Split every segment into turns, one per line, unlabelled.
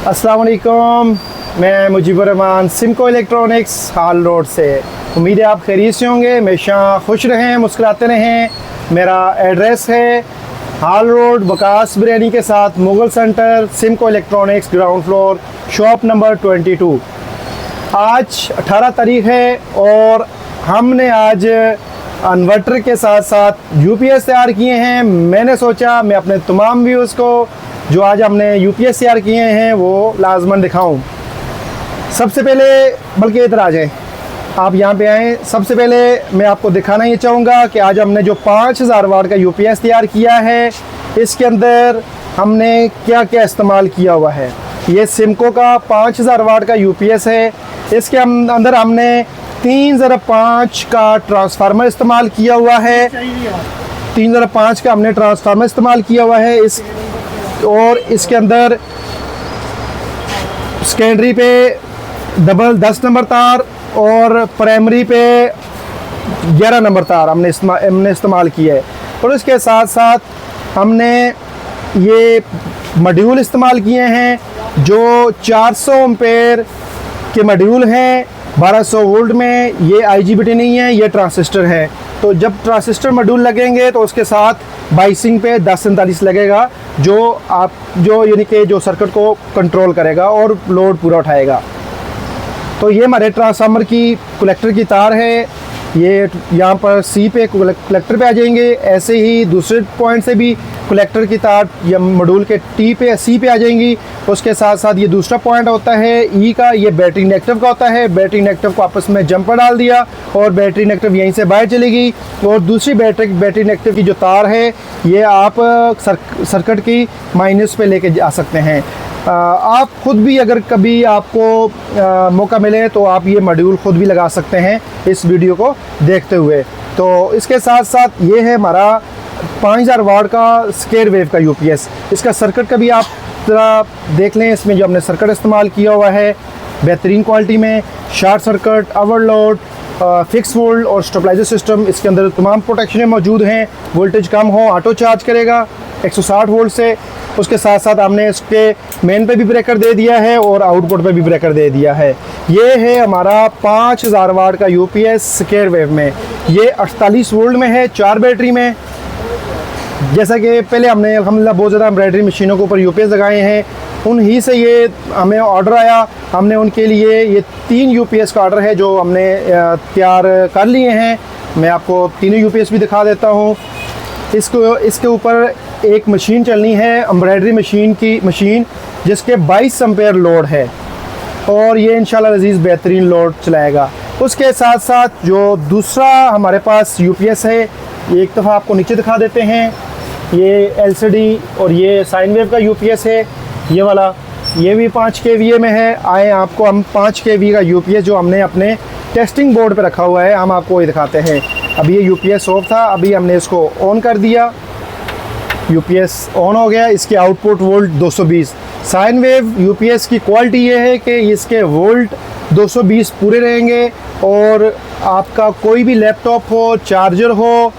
अस्सलाम वालेकुम, मैं मुजीबुर रहमान सिमको इलेक्ट्रॉनिक्स हाल रोड से। उम्मीद है आप खैरियत से होंगे, हमेशा खुश रहें, मुस्कुराते रहें। मेरा एड्रेस है हाल रोड बकास बिरयानी के साथ Mughal centre, Simco electronics, ground floor, shop number 22। आज 18 तारीख़ है और हमने आज इन्वर्टर के साथ साथ यूपीएस तैयार किए हैं। मैंने सोचा मैं अपने तमाम व्यूज़ को जो आज हमने यूपीएस तैयार किए हैं वो लाजमन दिखाऊं। सबसे पहले, बल्कि इधर आ जाएं, आप यहाँ पे आएँ। सबसे पहले मैं आपको दिखाना ये चाहूँगा कि आज हमने जो 5000 वाट का यूपीएस तैयार किया है, इसके अंदर हमने क्या क्या इस्तेमाल किया हुआ है। ये सिमको का 5000 वाट का यूपीएस है। इसके अंदर हमने 305 का ट्रांसफार्मर इस्तेमाल किया हुआ है। 305 का हमने ट्रांसफार्मर इस्तेमाल किया हुआ है। और इसके अंदर सेकेंडरी पे डबल 10 नंबर तार और प्राइमरी पे 11 नंबर तार हमने इस्तेमाल किया है। और इसके साथ साथ हमने ये मॉड्यूल इस्तेमाल किए हैं जो 400 एम्पेयर के मॉड्यूल हैं 1200 वोल्ट में। ये IGBT नहीं है, ये ट्रांजिस्टर है। तो जब ट्रांजिस्टर मॉड्यूल लगेंगे तो उसके साथ बाइसिंग पे 1047 लगेगा जो यानी कि जो सर्किट को कंट्रोल करेगा और लोड पूरा उठाएगा। तो ये हमारे ट्रांसफार्मर की कलेक्टर की तार है। ये यहाँ पर C पे कलेक्टर पे आ जाएंगे। ऐसे ही दूसरे पॉइंट से भी कलेक्टर की तार या मॉड्यूल के C पे आ जाएंगी। उसके साथ साथ ये दूसरा पॉइंट होता है E का, ये बैटरी नेगेटिव का होता है। बैटरी नेगेटिव को आपस में जंपर डाल दिया और बैटरी नेगेटिव यहीं से बाहर चली गई। और दूसरी बैटरी नेगेटिव की जो तार है ये आप सर्किट की माइनस पे लेके जा सकते हैं। आप ख़ुद भी अगर कभी आपको मौका मिले तो आप ये मॉड्यूल ख़ुद भी लगा सकते हैं इस वीडियो को देखते हुए। तो इसके साथ साथ ये है हमारा 5000 वाट का स्क्वायर वेव का यूपीएस। इसका सर्किट का भी आप ज़रा देख लें। इसमें जो हमने सर्किट इस्तेमाल किया हुआ है बेहतरीन क्वालिटी में, short circuit, overload, fix volt और स्टेबलाइजर सिस्टम। इसके अंदर तमाम प्रोटेक्शनें मौजूद हैं। वोल्टेज कम हो ऑटो चार्ज करेगा 160 वोल्ट से। उसके साथ साथ हमने इसके मेन पे भी ब्रेकर दे दिया है और आउटपुट पे भी ब्रेकर दे दिया है। ये है हमारा 5000 वाट का यूपीएस स्क्वायर वेव में। ये 48 वोल्ट में है, 4 बैटरी में। जैसा कि पहले हमने अल्हम्दुलिल्लाह बहुत ज़्यादा एम्ब्रॉयडरी मशीनों के ऊपर यूपीएस लगाए हैं, उन्हीं से ये हमें ऑर्डर आया। हमने उनके लिए ये 3 यूपीएस का ऑर्डर है जो हमने तैयार कर लिए हैं। मैं आपको तीनों यूपीएस भी दिखा देता हूँ। इसके ऊपर एक मशीन चलनी है, एम्ब्रॉयडरी मशीन जिसके 22 एम्पेयर लोड है और ये इंशाल्लाह अज़ीज़ बेहतरीन लोड चलाएगा। उसके साथ साथ जो दूसरा हमारे पास यूपीएस है, ये एक दफ़ा आपको नीचे दिखा देते हैं। ये LCD और ये साइन वेव का यूपीएस है, ये वाला। ये भी 5 kVA में है। आए आपको हम 5 kV का यूपीएस जो हमने अपने टेस्टिंग बोर्ड पे रखा हुआ है, हम आपको ये दिखाते हैं। अभी ये यूपीएस ऑफ था, अभी हमने इसको ऑन कर दिया, यूपीएस ऑन हो गया। इसके output volt 220। Sine wave UPS की क्वालिटी ये है कि इसके वोल्ट 220 पूरे रहेंगे और आपका कोई भी लैपटॉप हो, चार्जर हो,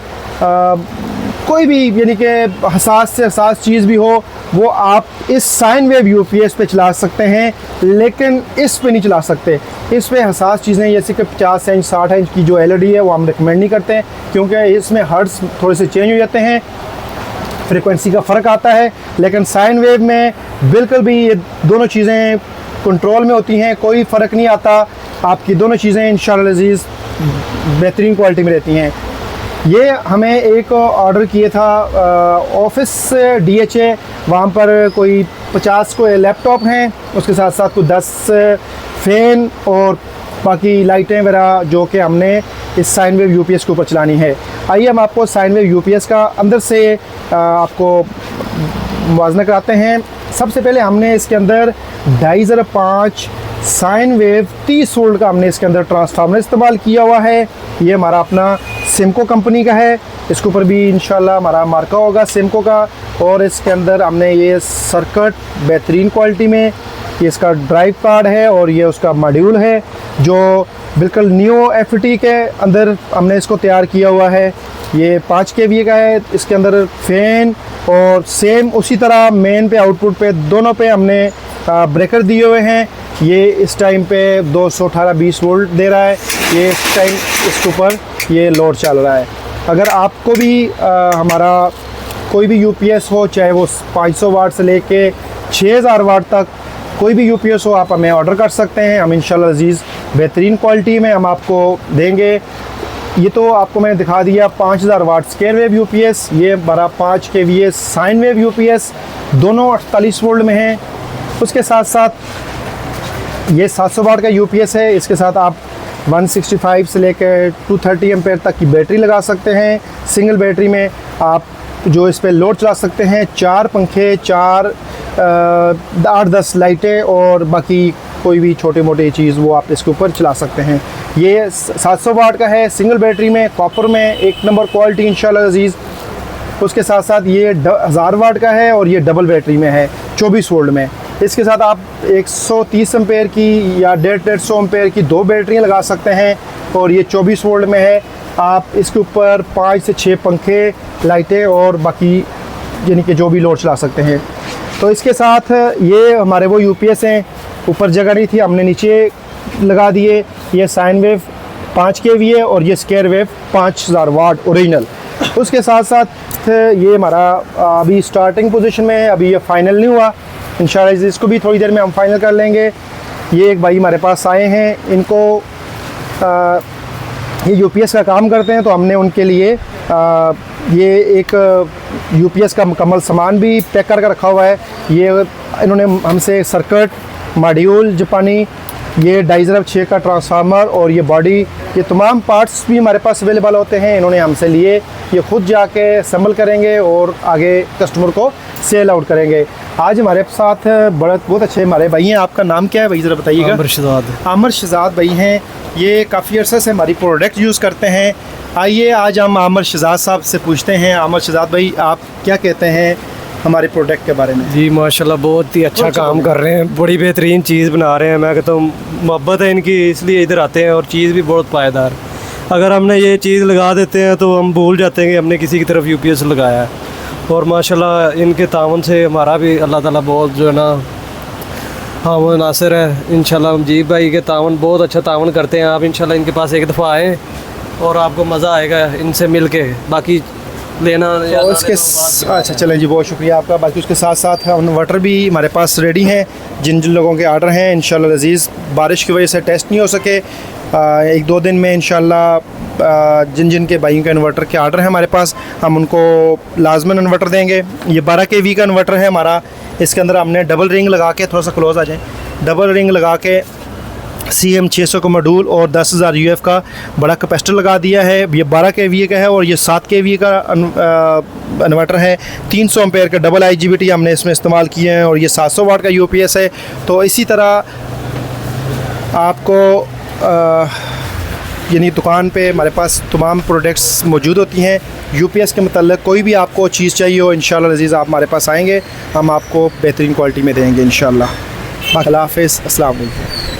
कोई भी यानी कि हसास से हसास चीज़ भी हो, वो आप इस साइन वेव यूपीएस पे चला सकते हैं, लेकिन इस पे नहीं चला सकते। इस पे हसास चीज़ें जैसे कि 50 इंच 60 इंच की जो LED है वो हम रिकमेंड नहीं करते हैं, क्योंकि इसमें हर्ट्ज़ थोड़े से चेंज हो जाते हैं, फ्रिक्वेंसी का फ़र्क आता है। लेकिन साइन वेव में बिल्कुल भी ये दोनों चीज़ें कंट्रोल में होती हैं, कोई फ़र्क नहीं आता। आपकी दोनों चीज़ें इंशाअल्लाह अज़ीज़ बेहतरीन क्वालिटी में रहती हैं। ये हमें एक ऑर्डर किया था ऑफिस से DHA, वहाँ पर कोई 50 को लैपटॉप हैं, उसके साथ साथ कुछ 10 फ़ैन और बाकी लाइटें वगैरह जो कि हमने इस साइन वेव यूपीएस के ऊपर चलानी है। आइए हम आपको साइन वेव यूपीएस का अंदर से आपको मुवाज़ना कराते हैं। सबसे पहले हमने इसके अंदर 2505 साइन वेव 30 वोल्ट का हमने इसके अंदर ट्रांसफार्मर इस्तेमाल किया हुआ है। ये हमारा अपना सिमको कंपनी का है। इसके ऊपर भी इंशाल्लाह हमारा मार्का होगा सिमको का। और इसके अंदर हमने ये सर्किट बेहतरीन क्वालिटी में, ये इसका ड्राइव कार्ड है और ये उसका मॉड्यूल है जो बिल्कुल न्यू एफटी के अंदर हमने इसको तैयार किया हुआ है। ये 5 kVA का है। इसके अंदर फ़ैन और सेम उसी तरह मेन पे आउटपुट पे दोनों पे हमने ब्रेकर दिए हुए हैं। ये इस टाइम पे 218-20 वोल्ट दे रहा है। ये इस टाइम इसके ऊपर ये लोड चल रहा है। अगर आपको भी हमारा कोई भी यूपीएस हो, चाहे वो 500 वाट से लेके 6000 वाट तक कोई भी यूपीएस हो, आप हमें ऑर्डर कर सकते हैं। हम इंशाल्लाह अज़ीज़ बेहतरीन क्वालिटी में हम आपको देंगे। ये तो आपको मैंने दिखा दिया 5000 वाट स्क्वायर वेव यूपीएस। ये हमारा 5 kVA साइन वेव यूपीएस, दोनों 48 वोल्ट में हैं। उसके साथ साथ ये 700 वाट का यूपीएस है। इसके साथ आप 165 से लेकर 230 एम्पेयर तक की बैटरी लगा सकते हैं। सिंगल बैटरी में आप जो इस पे लोड चला सकते हैं, 4 पंखे, 4 8-10 लाइटें और बाकी कोई भी छोटी मोटी चीज़ वो आप इसके ऊपर चला सकते हैं। ये 700 वाट का है, सिंगल बैटरी में, कॉपर में, 1 नंबर क्वालिटी इंशाल्लाह अज़ीज़। उसके साथ साथ ये 1000 वाट का है और ये डबल बैटरी में है 24 वोल्ट में। इसके साथ आप 130 एम्पेयर की या 150 एम्पेयर की 2 बैटरियाँ लगा सकते हैं और ये 24 वोल्ट में है। आप इसके ऊपर 5 से 6 पंखे, लाइटें और बाकी यानी कि जो भी लोड चला सकते हैं। तो इसके साथ ये हमारे वो यूपीएस हैं, ऊपर जगह नहीं थी हमने नीचे लगा दिए। ये साइन वेव 5 kVA और ये स्क्वायर वेव 5000 वाट ओरिजिनल। उसके साथ साथ ये हमारा अभी स्टार्टिंग पोजीशन में है, अभी ये फाइनल नहीं हुआ। इंशाल्लाह इसको भी थोड़ी देर में हम फाइनल कर लेंगे। ये एक भाई हमारे पास आए हैं, इनको ये यूपीएस का काम करते हैं, तो हमने उनके लिए ये एक यूपीएस का मुकम्मल सामान भी पैक करके रखा हुआ है। ये इन्होंने हमसे सर्किट, मॉड्यूल जापानी, ये 2.5 6 का ट्रांसफार्मर और ये बॉडी, ये तमाम पार्ट्स भी हमारे पास अवेलेबल होते हैं। इन्होंने हमसे लिए, ये खुद जाके असेंबल करेंगे और आगे कस्टमर को सेल आउट करेंगे। आज हमारे साथ बहुत अच्छे हमारे भाई हैं। आपका नाम क्या है भाई, ज़रा बताइएगा। आमिर शहजाद भाई हैं। ये काफ़ी अर्से से हमारी प्रोडक्ट यूज़ करते हैं। आइए आज हम आमिर शहजाद साहब से पूछते हैं। आमिर शहजाद भाई, आप क्या कहते हैं हमारे प्रोडक्ट के बारे में?
जी माशाल्लाह बहुत ही अच्छा काम कर रहे हैं, बड़ी बेहतरीन चीज़ बना रहे हैं। मैं कहता हूँ मोहब्बत है इनकी, इसलिए इधर आते हैं और चीज़ भी बहुत पायदार। अगर हमने ये चीज़ लगा देते हैं तो हम भूल जाते हैं कि हमने किसी की तरफ यूपीएस लगाया है। और माशाल्लाह इनके तावन से हमारा भी अल्लाह ताला बहुत जो है ना हाँ वो नासिर है। इंशाल्लाह जीब भाई के तावन बहुत अच्छा तावन करते हैं। आप इंशाल्लाह इनके पास एक दफ़ा आएँ और आपको मज़ा आएगा इनसे मिल के। बाकी लेना या
तो इसके अच्छा चलें जी, बहुत शुक्रिया आपका। बाकी उसके साथ साथ इन्वर्टर भी हमारे पास रेडी हैं। जिन जिन लोगों के ऑर्डर हैं इंशाल्लाह अज़ीज़, बारिश की वजह से टेस्ट नहीं हो सके, 1-2 दिन में इंशाल्लाह जिन जिन के भाइयों के इन्वर्टर के ऑर्डर हैं हमारे पास, हम उनको लाजमन इन्वर्टर देंगे। ये 12 kV का इन्वर्टर है हमारा। इसके अंदर हमने डबल रिंग लगा के, थोड़ा सा क्लोज आ जाए, डबल रिंग लगा के CM 600 का मॉड्यूल और 10,000 UF का बड़ा कैपेसिटर लगा दिया है। ये 12 kVA का है और ये 7 kVA का इन्वर्टर है। 300 एम्पेयर का डबल IGBT हमने इसमें इस्तेमाल किए हैं और ये 700 वाट का UPS है। तो इसी तरह आपको यानी दुकान पे हमारे पास तमाम प्रोडक्ट्स मौजूद होती हैं। UPS के मतलब कोई भी आपको चीज़ चाहिए हो इंशाल्लाह अज़ीज़ आप हमारे पास आएँगे, हम आपको बेहतरीन क्वालिटी में देंगे इंशाल्लाह। अल्लाह हाफ़िज़, अस्सलाम वालेकुम।